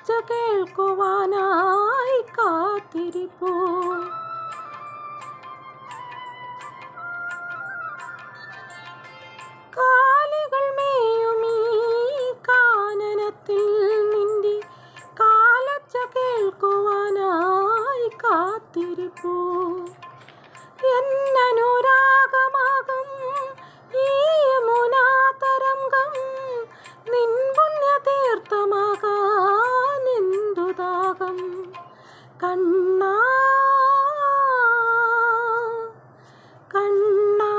കാലൊച്ച കേൾക്കുവാനായി കാത്തിരിപ്പൂ. കാലികൾ മേയുമീ കാനനത്തിൽ നിന്റെ കാലൊച്ച കേൾക്കുവാനായി കാത്തിരിപ്പൂ. എന്നനുരാഗമാകും ഈ യമുനാതരംഗം നിൻ പുണ്യതീർത്ഥമാകാനെന്തു ദാഹം. കണ്ണാ കണ്ണാ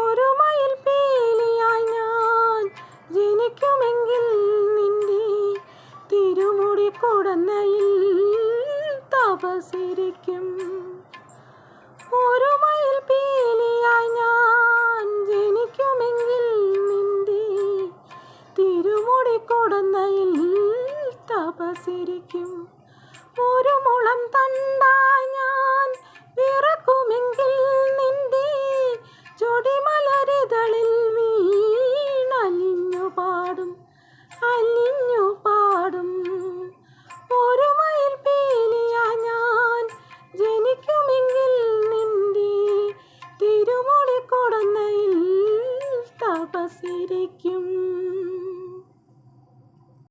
ഒരു മയിൽ പീലിയായി ഞാൻ ജനിക്കുമെങ്കിൽ നിന്റെ തിരുമുടി കുടന്നയിൽ തപസ്സിരിക്കും. ഒരു മയിൽ പീലിയായി ഞാൻ ജനിക്കുമെങ്കിൽ നിന്റെ തിരുമുടി കുടന്നയിൽ തപസ്സിരിക്കും. ഒരു മുളം തണ്ടായി ഞാൻ പിറക്കുമെങ്കിൽ